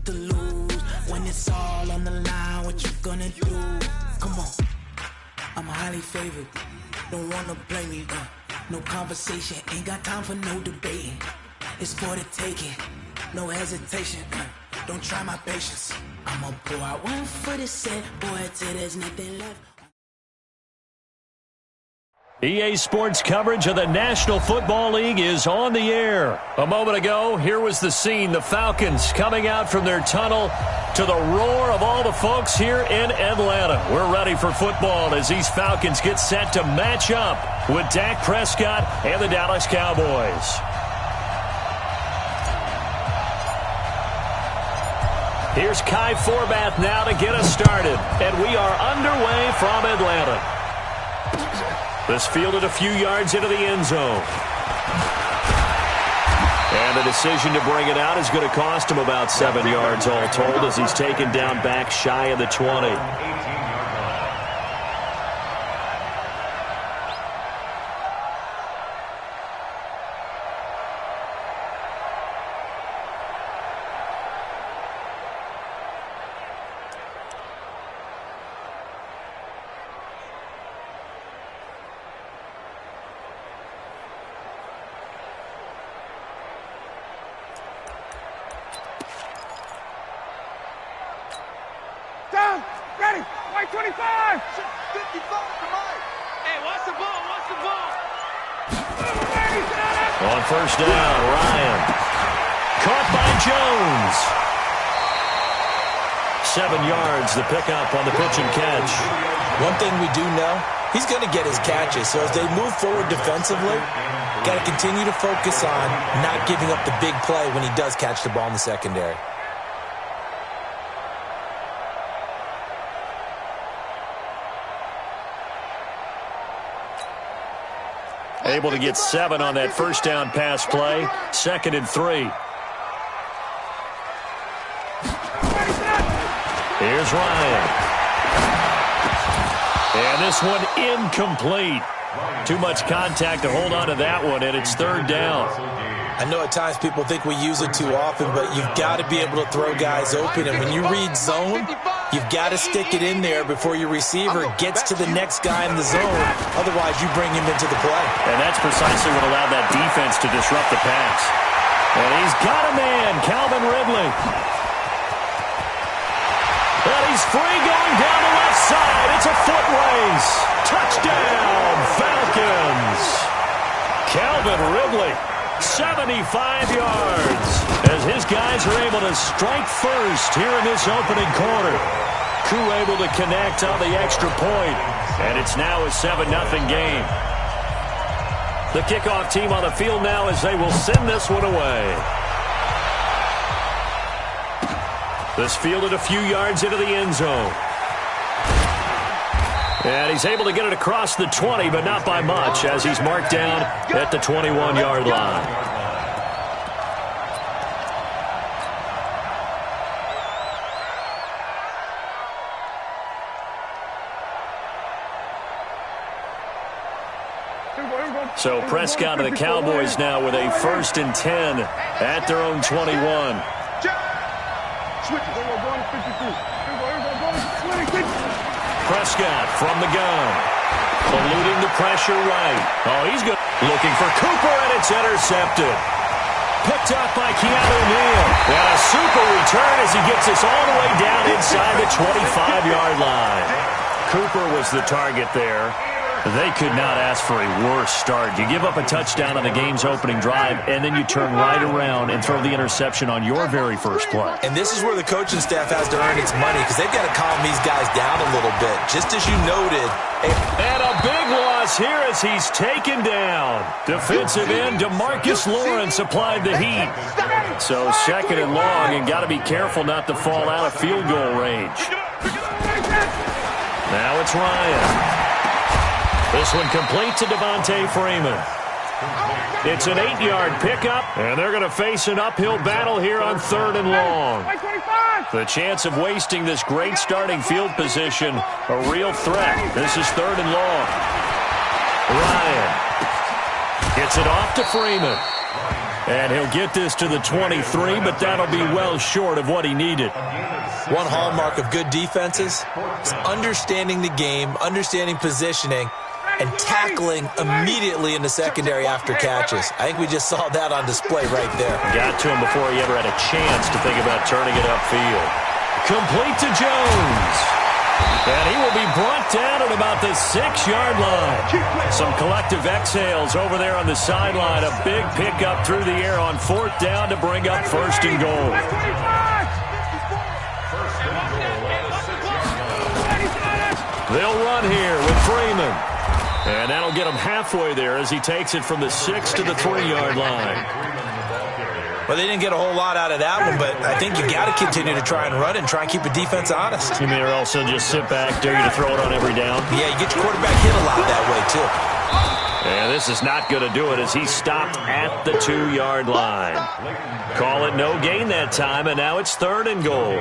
to lose. When it's all on the line, what you gonna do? Come on, I'm highly favored. Don't wanna blame me, no conversation, ain't got time for no debating. It's for the taking, no hesitation, don't try my patience. I'ma pull out 1 foot and set, boy, till there's nothing left. EA Sports coverage of the National Football League is on the air. A moment ago, here was the scene. The Falcons coming out from their tunnel to the roar of all the folks here in Atlanta. We're ready for football as these Falcons get set to match up with Dak Prescott and the Dallas Cowboys. Here's Kai Forbath now to get us started. And we are underway from Atlanta. This fielded a few yards into the end zone. And the decision to bring it out is going to cost him about 7 yards all told as he's taken down back shy of the 20. Ready, white 25! 55 to Mike! Hey, watch the ball, watch the ball! On first down, Ryan. Caught by Jones. 7 yards, the pickup on the pitch and catch. One thing we do know, he's going to get his catches. So as they move forward defensively, got to continue to focus on not giving up the big play when he does catch the ball in the secondary. Able to get 7 on that first down pass play. 2nd and 3. Here's Ryan. And this one incomplete. Too much contact to hold on to that one, and it's 3rd down. I know at times people think we use it too often, but you've got to be able to throw guys open. And when you read zone, you've got to stick it in there before your receiver gets to the next guy in the zone. Otherwise, you bring him into the play. And that's precisely what allowed that defense to disrupt the pass. And he's got a man, Calvin Ridley. And he's free going down the left side. It's a foot race. Touchdown, Falcons. Calvin Ridley. 75 yards as his guys are able to strike first here in this opening quarter. Crew able to connect on the extra point, and it's now a 7-0 game. The kickoff team on the field now as they will send this one away. This fielded a few yards into the end zone. And he's able to get it across the 20, but not by much, as he's marked down at the 21-yard line. So Prescott and the Cowboys now with a 1st and 10 at their own 21. Prescott from the gun. Eluding the pressure right. Oh, he's good. Looking for Cooper, and it's intercepted. Picked up by Keanu Neal. And a super return as he gets this all the way down inside the 25-yard line. Cooper was the target there. They could not ask for a worse start. You give up a touchdown on the game's opening drive, and then you turn right around and throw the interception on your very first play. And this is where the coaching staff has to earn its money because they've got to calm these guys down a little bit. Just as you noted. And a big loss here as he's taken down. Defensive end DeMarcus Lawrence applied the heat. So 2nd and long, and got to be careful not to fall out of field goal range. Now it's Ryan. This one complete to Devontae Freeman. It's an 8-yard pickup, and they're going to face an uphill battle here on 3rd and long. The chance of wasting this great starting field position, a real threat. This is 3rd and long. Ryan gets it off to Freeman. And he'll get this to the 23, but that'll be well short of what he needed. One hallmark of good defenses is understanding the game, understanding positioning, and tackling immediately in the secondary after catches. I think we just saw that on display right there. Got to him before he ever had a chance to think about turning it upfield. Complete to Jones. And he will be brought down at about the 6-yard line. Some collective exhales over there on the sideline. A big pickup through the air on 4th down to bring up 1st and goal. They'll run here with Freeman. And that'll get him halfway there as he takes it from the 6 to the 3-yard line. Well, they didn't get a whole lot out of that one, but I think you got to continue to try and run and try and keep the defense honest. You may also just sit back, dare you to throw it on every down. Yeah, you get your quarterback hit a lot that way, too. And this is not going to do it as he stopped at the 2-yard line. Call it no gain that time, and now it's 3rd and goal.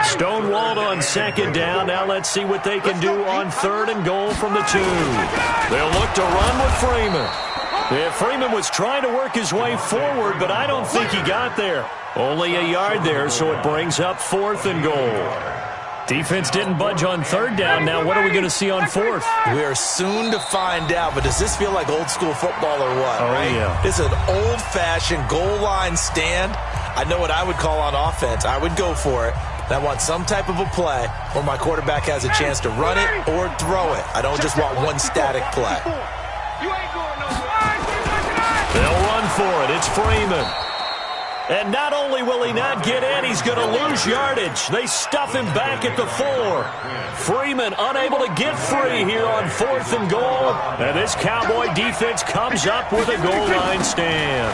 Stonewalled on 2nd down. Now let's see what they can do on 3rd and goal from the 2. They'll look to run with Freeman. Yeah, Freeman was trying to work his way forward, but I don't think he got there. Only a yard there, so it brings up 4th and goal. Defense didn't budge on 3rd down. Now what are we going to see on 4th? We are soon to find out, but does this feel like old school football or what? Oh, right? Yeah. It's an old-fashioned goal line stand. I know what I would call on offense. I would go for it. I want some type of a play where my quarterback has a chance to run it or throw it. I don't just want one static play. They'll run for it. It's Freeman. And not only will he not get in, he's going to lose yardage. They stuff him back at the 4. Freeman unable to get free here on 4th and goal. And this Cowboy defense comes up with a goal line stand.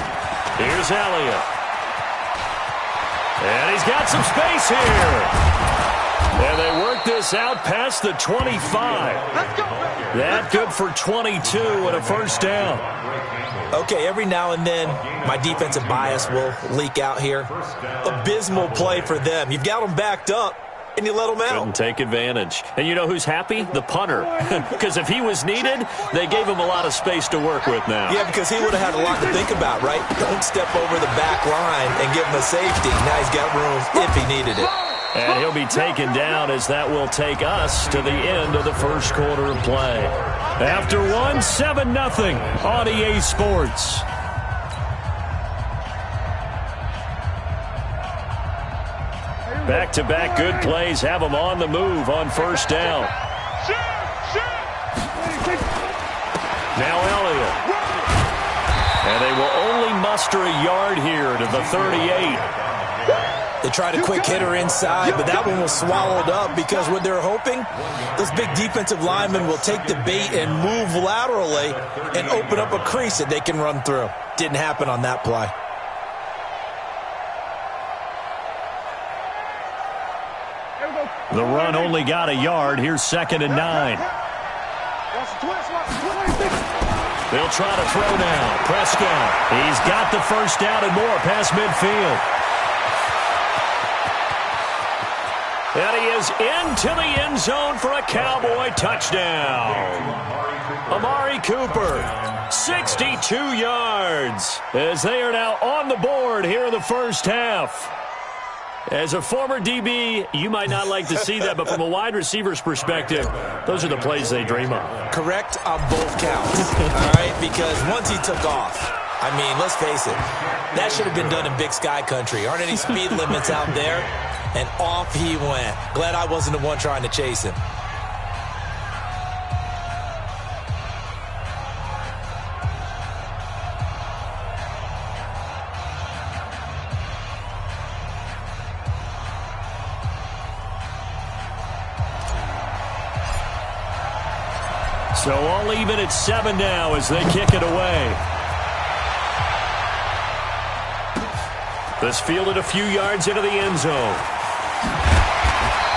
Here's Elliott. And he's got some space here. And they work this out past the 25. That good for 22 and a 1st down. Okay, every now and then, my defensive bias will leak out here. Abysmal play for them. You've got them backed up, and you let them out. Couldn't take advantage. And you know who's happy? The punter. Because if he was needed, they gave him a lot of space to work with now. Yeah, because he would have had a lot to think about, right? Don't step over the back line and give him a safety. Now he's got room if he needed it. And he'll be taken down as that will take us to the end of the 1st quarter of play. After 7-0 on EA Sports. Back-to-back good plays have them on the move on 1st down. Now Elliott. And they will only muster a yard here to the 38. They tried a quick hitter inside, but that one was swallowed up because what they're hoping, those big defensive linemen will take the bait and move laterally and open up a crease that they can run through. Didn't happen on that play. The run only got a yard. Here's 2nd and 9. They'll try to throw now. Prescott. He's got the 1st down and more past midfield. And he is into the end zone for a Cowboy touchdown. Amari Cooper, 62 yards, as they are now on the board here in the 1st half. As a former DB, you might not like to see that, but from a wide receiver's perspective, those are the plays they dream of. Correct on both counts, all right? Because once he took off, I mean, let's face it, that should have been done in Big Sky Country. Aren't any speed limits out there? And off he went. Glad I wasn't the one trying to chase him. So all even at 7 now as they kick it away. This fielded a few yards into the end zone.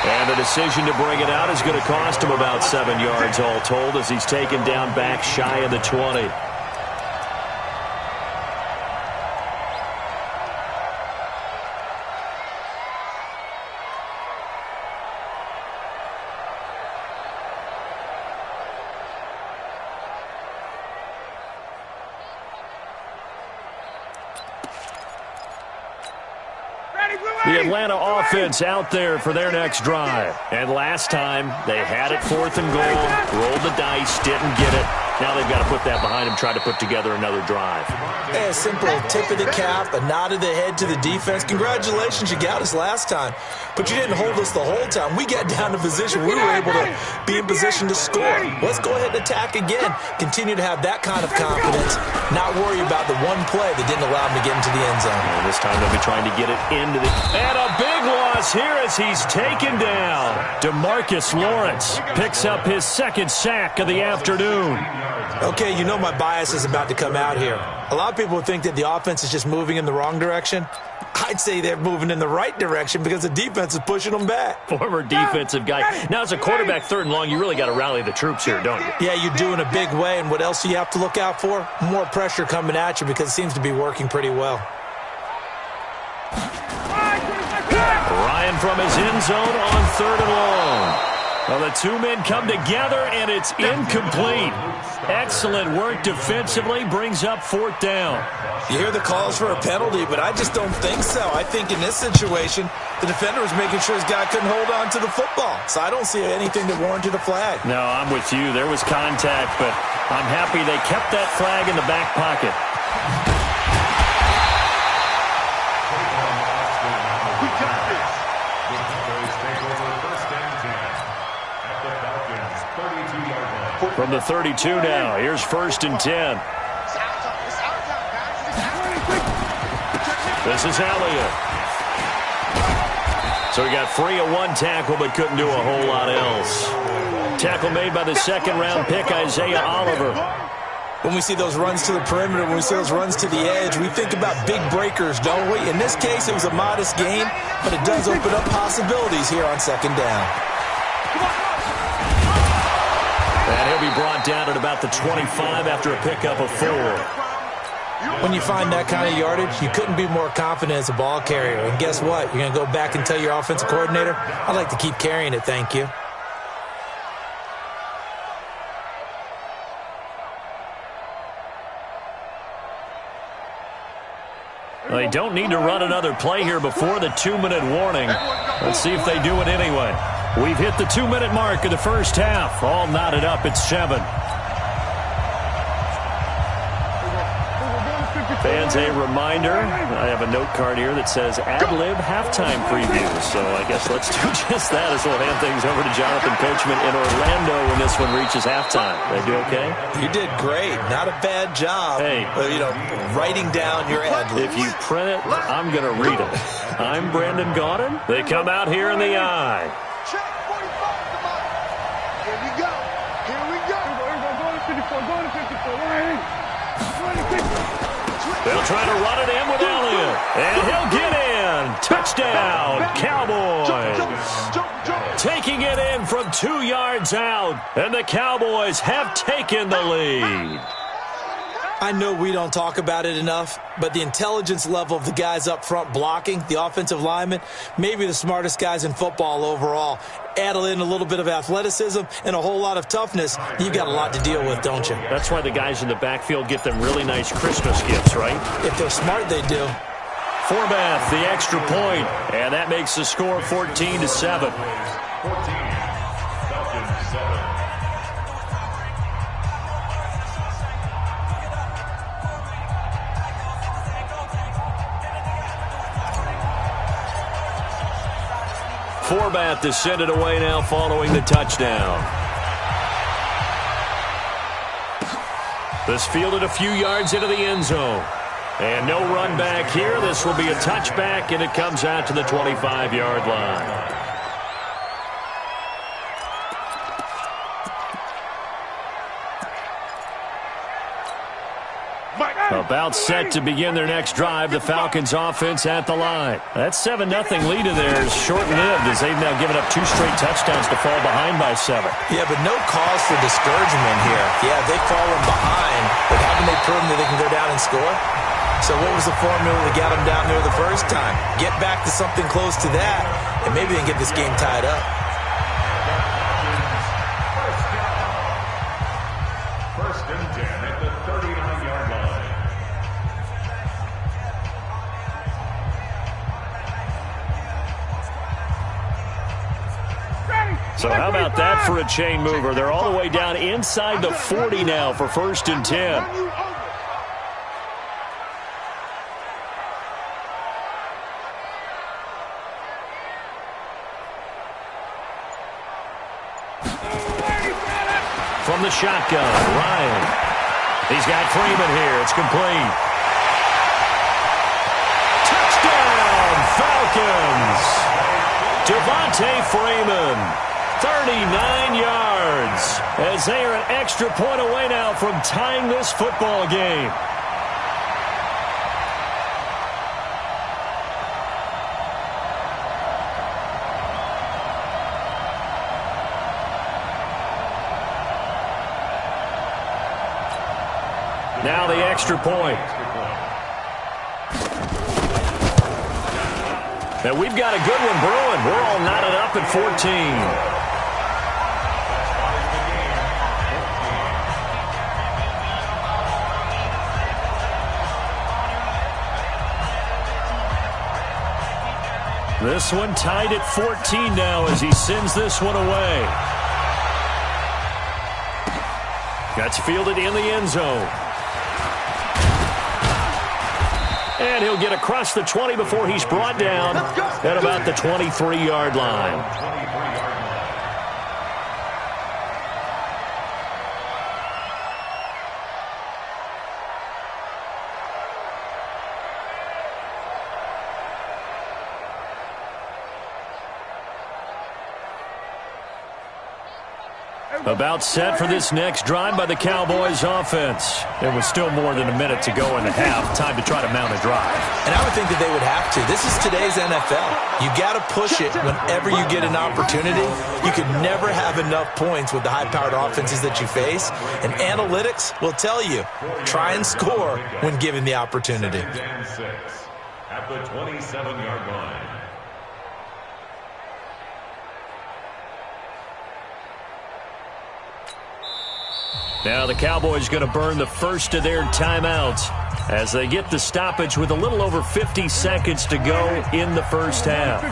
And the decision to bring it out is going to cost him about 7 yards all told as he's taken down back shy of the 20. The Atlanta offense out there for their next drive. And last time, they had it 4th and goal, rolled the dice, didn't get it. Now they've got to put that behind them, try to put together another drive. Hey, a simple tip of the cap, a nod of the head to the defense. Congratulations, you got us last time. But you didn't hold us the whole time. We got down to position. We were able to be in position to score. Let's go ahead and attack again. Continue to have that kind of confidence. Not worry about the one play that didn't allow them to get into the end zone. And this time they'll be trying to get it into the... And a big loss here as he's taken down. DeMarcus Lawrence picks up his 2nd sack of the afternoon. Okay, you know my bias is about to come out here. A lot of people think that the offense is just moving in the wrong direction. I'd say they're moving in the right direction because the defense is pushing them back. Former defensive guy. Now, as a quarterback 3rd and long, you really got to rally the troops here, don't you? Yeah, you do in a big way. And what else do you have to look out for? More pressure coming at you because it seems to be working pretty well. Ryan from his end zone on 3rd and long. Well, the two men come together, and it's incomplete. Excellent work defensively, brings up 4th down. You hear the calls for a penalty, but I just don't think so. I think in this situation, the defender was making sure his guy couldn't hold on to the football. So I don't see anything that warranted a flag. No, I'm with you. There was contact, but I'm happy they kept that flag in the back pocket. From the 32 now, here's 1st and 10. This is Elliott. So he got free of 1 tackle, but couldn't do a whole lot else. Tackle made by the 2nd-round pick, Isaiah Oliver. When we see those runs to the perimeter, when we see those runs to the edge, we think about big breakers, don't we? In this case, it was a modest gain, but it does open up possibilities here on 2nd down. And he'll be brought down at about the 25 after a pickup of 4. When you find that kind of yardage, you couldn't be more confident as a ball carrier. And guess what? You're going to go back and tell your offensive coordinator, I'd like to keep carrying it, thank you. Well, they don't need to run another play here before the 2-minute warning. Let's see if they do it anyway. We've hit the 2-minute mark of the 1st half. All knotted up at 7. Fans, a reminder, I have a note card here that says ad-lib halftime preview. So I guess let's do just that as we'll hand things over to Jonathan Coachman in Orlando when this one reaches halftime. They do okay? You did great. Not a bad job. Hey. Writing down your ad-libs. If you print it, I'm going to read it. I'm Brandon Gaudin. They come out here in the eye. Check 45 to Mike. Here we go. Here we go. Go to 54. Go to 54. They'll try to run it in with Elliott. And he'll get in. Touchdown, Cowboys. Taking it in from 2 yards out. And the Cowboys have taken the lead. I know we don't talk about it enough, but the intelligence level of the guys up front blocking, the offensive linemen, maybe the smartest guys in football overall. Add in a little bit of athleticism and a whole lot of toughness, you've got a lot to deal with, don't you? That's why the guys in the backfield get them really nice Christmas gifts, right? If they're smart, they do. Forbath, the extra point, and that makes the score 14-7. Forbath to send it away now following the touchdown. This fielded a few yards into the end zone. And no run back here. This will be a touchback, and it comes out to the 25-yard line. About set to begin their next drive. The Falcons offense at the line. That 7-0 lead of theirs short-lived as they've now given up 2 straight touchdowns to fall behind by 7. Yeah, but no cause for discouragement here. Yeah, they've fallen behind, but haven't they proven that they can go down and score? So what was the formula that got them down there the first time? Get back to something close to that, and maybe they can get this game tied up. First and 10 at the 39-yard line. So how about that for a chain mover? They're all the way down inside the 40 now for 1st and 10. From the shotgun, Ryan. He's got Freeman here. It's complete. Touchdown, Falcons. Devontae Freeman, 39 yards, as they are an extra point away now from tying this football game. Now the extra point. And we've got a good one brewing. We're all knotted up at 14. This one tied at 14 now as he sends this one away. Gets fielded in the end zone. And he'll get across the 20 before he's brought down at about the 23-yard line. About set for this next drive by the Cowboys offense. There was still more than a minute to go in the half. Time to try to mount a drive. And I would think that they would have to. This is today's NFL. You got to push it whenever you get an opportunity. You could never have enough points with the high-powered offenses that you face. And analytics will tell you, try and score when given the opportunity. At the 27-yard line. Now the Cowboys going to burn the first of their timeouts as they get the stoppage with a little over 50 seconds to go in the first half.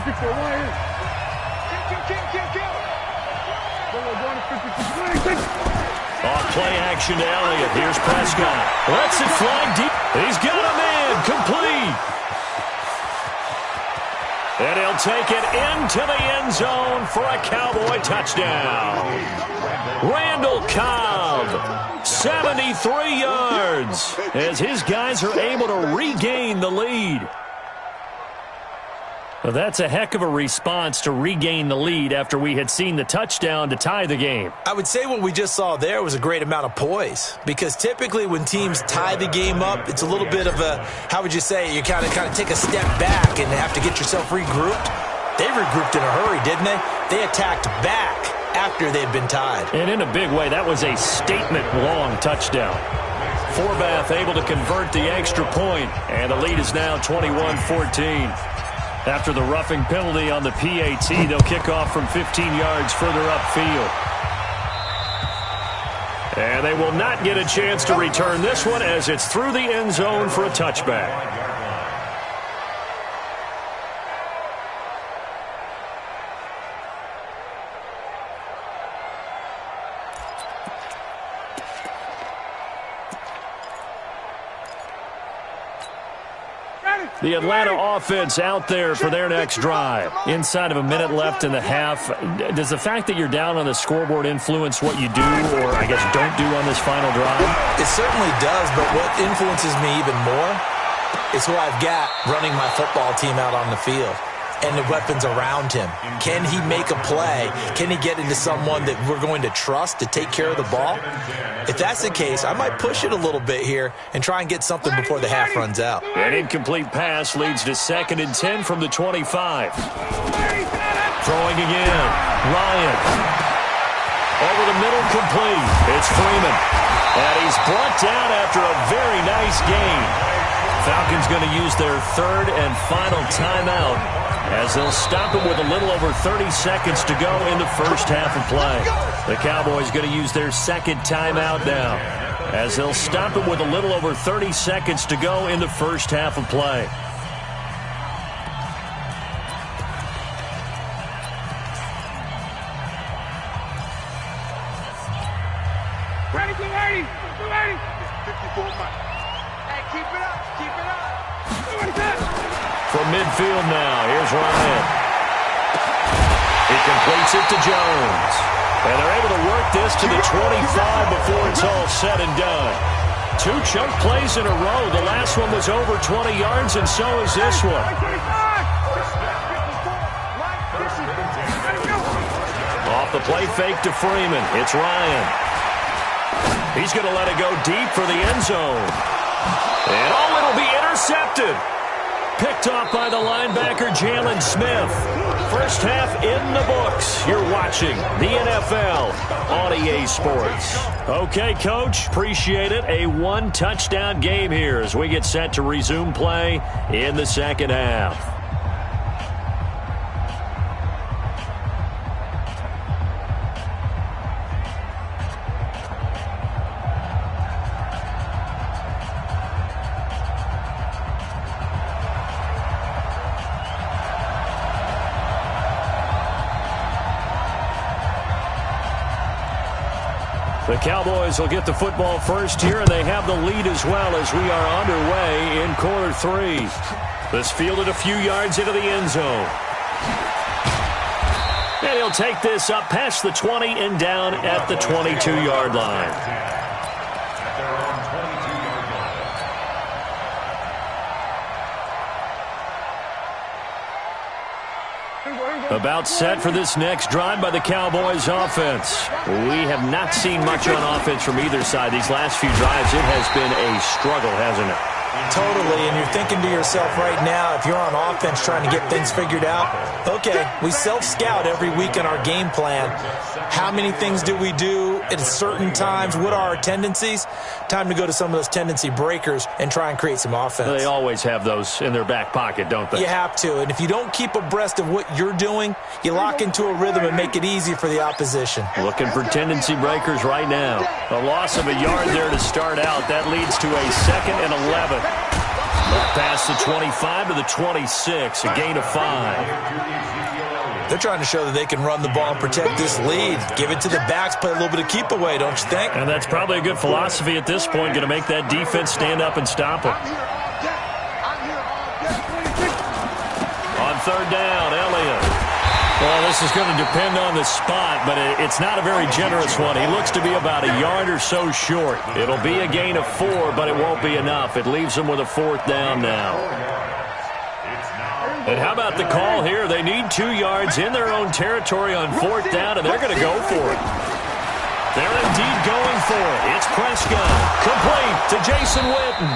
Off play action to Elliott. Here's Prescott. Lets it fly deep. He's got a man complete. And he'll take it into the end zone for a Cowboy touchdown. Randall Cobb, 73 yards, as his guys are able to regain the lead. Well, that's a heck of a response to regain the lead after we had seen the touchdown to tie the game. I would say what we just saw there was a great amount of poise, because typically when teams tie the game up, it's a little bit of a, how would you say, you kind of take a step back and have to get yourself regrouped. They regrouped in a hurry, didn't they? They attacked back after they'd been tied. And in a big way, that was a statement-long touchdown. Forbath able to convert the extra point, and the lead is now 21-14. After the roughing penalty on the PAT, they'll kick off from 15 yards further upfield. And they will not get a chance to return this one as it's through the end zone for a touchback. The Atlanta offense out there for their next drive. Inside of a minute left in the half. Does the fact that you're down on the scoreboard influence what you do, or I guess don't do on this final drive? It certainly does, but what influences me even more is who I've got running my football team out on the field and the weapons around him. Can he make a play? Can he get into someone that we're going to trust to take care of the ball? If that's the case, I might push it a little bit here and try and get something before the half runs out. An incomplete pass leads to 2nd and 10 from the 25. Throwing again. Ryan. Over the middle, complete. It's Freeman. And he's brought down after a very nice gain. Falcons going to use their 3rd and final timeout as they'll stop it with a little over 30 seconds to go in the first half of play. The Cowboys going to use their 2nd timeout now as they'll stop it with a little over 30 seconds to go in the first half of play. 280. 54 Mike. Hey, keep it up. Keep it up. From midfield now, here's Ryan. He completes it to Jones. And they're able to work this to the 25 before it's all said and done. 2 chunk plays in a row. The last one was over 20 yards, and so is this one. Off the play fake to Freeman. It's Ryan. He's going to let it go deep for the end zone. And it'll be intercepted. Picked off by the linebacker, Jalen Smith. First half in the books. You're watching the NFL on EA Sports. Okay, Coach, appreciate it. A 1-touchdown game here as we get set to resume play in the second half. The Cowboys will get the football first here, and they have the lead as well as we are underway in quarter 3. This fielded a few yards into the end zone. And he'll take this up past the 20 and down at the 22-yard line. About set for this next drive by the Cowboys offense. We have not seen much on offense from either side. These last few drives, it has been a struggle, hasn't it? Totally, and you're thinking to yourself right now, if you're on offense trying to get things figured out, okay, we self-scout every week in our game plan. How many things do we do at certain times? What are our tendencies? Time to go to some of those tendency breakers and try and create some offense. They always have those in their back pocket, don't they? You have to, and if you don't keep abreast of what you're doing, you lock into a rhythm and make it easy for the opposition. Looking for tendency breakers right now. A loss of a yard there to start out. That leads to a 2nd and 11. Up past the 25 to the 26, a gain of 5. They're trying to show that they can run the ball and protect this lead. Give it to the backs, play a little bit of keep away, don't you think? And that's probably a good philosophy at this point, going to make that defense stand up and stop them. On 3rd down, Elliott. Well, this is going to depend on the spot, but it's not a very generous one. He looks to be about a yard or so short. It'll be a gain of 4, but it won't be enough. It leaves them with a 4th down now. And how about the call here? They need 2 yards in their own territory on 4th down, and they're going to go for it. They're indeed going for it. It's Prescott, complete to Jason Witten.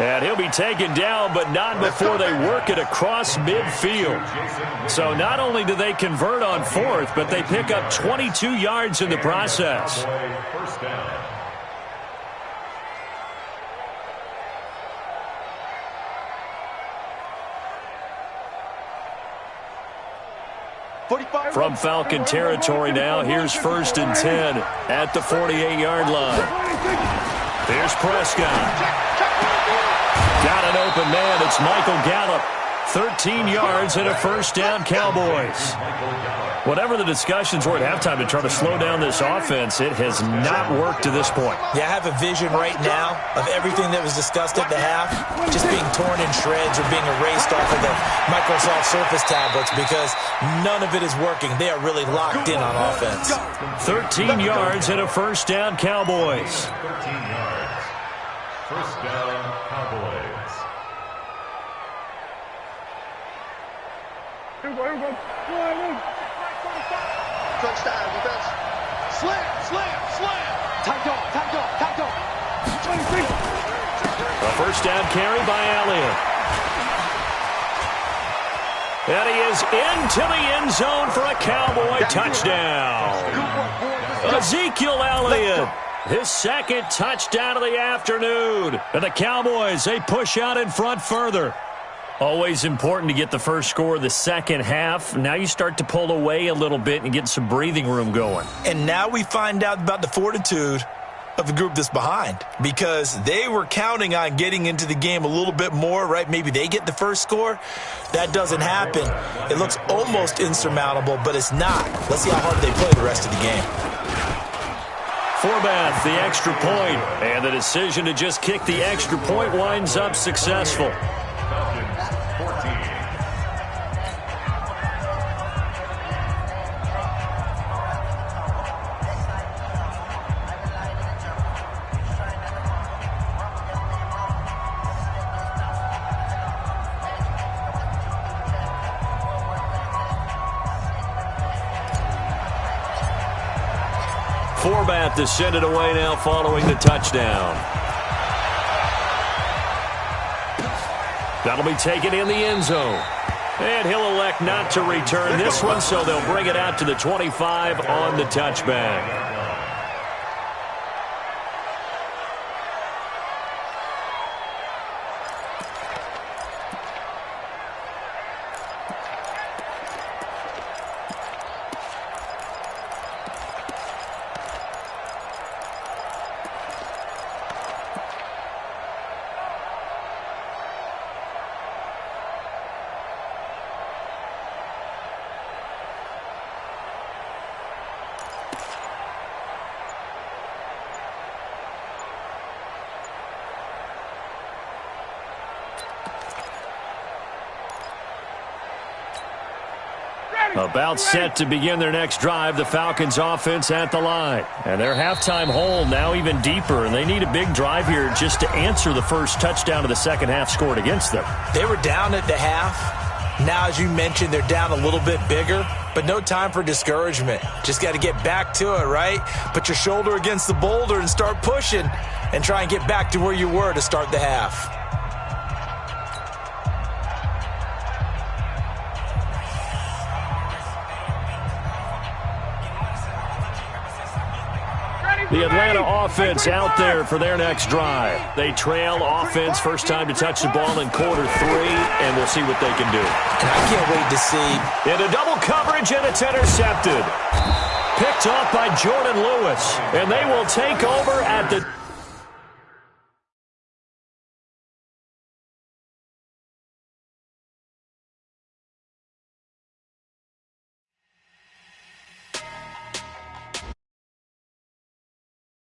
And he'll be taken down, but not before they work it across midfield. So not only do they convert on 4th, but they pick up 22 yards in the process. First down. From Falcon territory now, here's 1st and 10 at the 48-yard line. Here's Prescott. Got an open man. It's Michael Gallup. 13 yards and a 1st down, Cowboys. Whatever the discussions were at halftime to try to slow down this offense, it has not worked to this point. Yeah, I have a vision right now of everything that was discussed at the half just being torn in shreds or being erased off of the Microsoft Surface tablets because none of it is working. They are really locked in on offense. 13 yards and a 1st down, Cowboys. 13 yards. First down, Cowboys. Touchdown, defense. Slam. Tackle. A 1st down carry by Elliott. And he is into the end zone for a Cowboy touchdown. Ezekiel Elliott, his 2nd touchdown of the afternoon. And the Cowboys, they push out in front further. Always important to get the first score of the second half. Now you start to pull away a little bit and get some breathing room going. And now we find out about the fortitude of the group that's behind because they were counting on getting into the game a little bit more, right? Maybe they get the first score. That doesn't happen. It looks almost insurmountable, but it's not. Let's see how hard they play the rest of the game. Forbath, the extra point, and the decision to just kick the extra point winds up successful. Falcons 14. Forbath to send it away now following the touchdown. That'll be taken in the end zone. And he'll elect not to return this one, so they'll bring it out to the 25 on the touchback. About set to begin their next drive, the Falcons offense at the line. And their halftime hole now even deeper, and they need a big drive here just to answer the first touchdown of the second half scored against them. They were down at the half. Now, as you mentioned, they're down a little bit bigger, but no time for discouragement. Just got to get back to it, right? Put your shoulder against the boulder and start pushing and try and get back to where you were to start the half. The Atlanta offense out there for their next drive. They trail offense, first time to touch the ball in quarter 3, and we'll see what they can do. And I can't wait to see. Into double coverage, and it's intercepted. Picked off by Jordan Lewis, and they will take over at the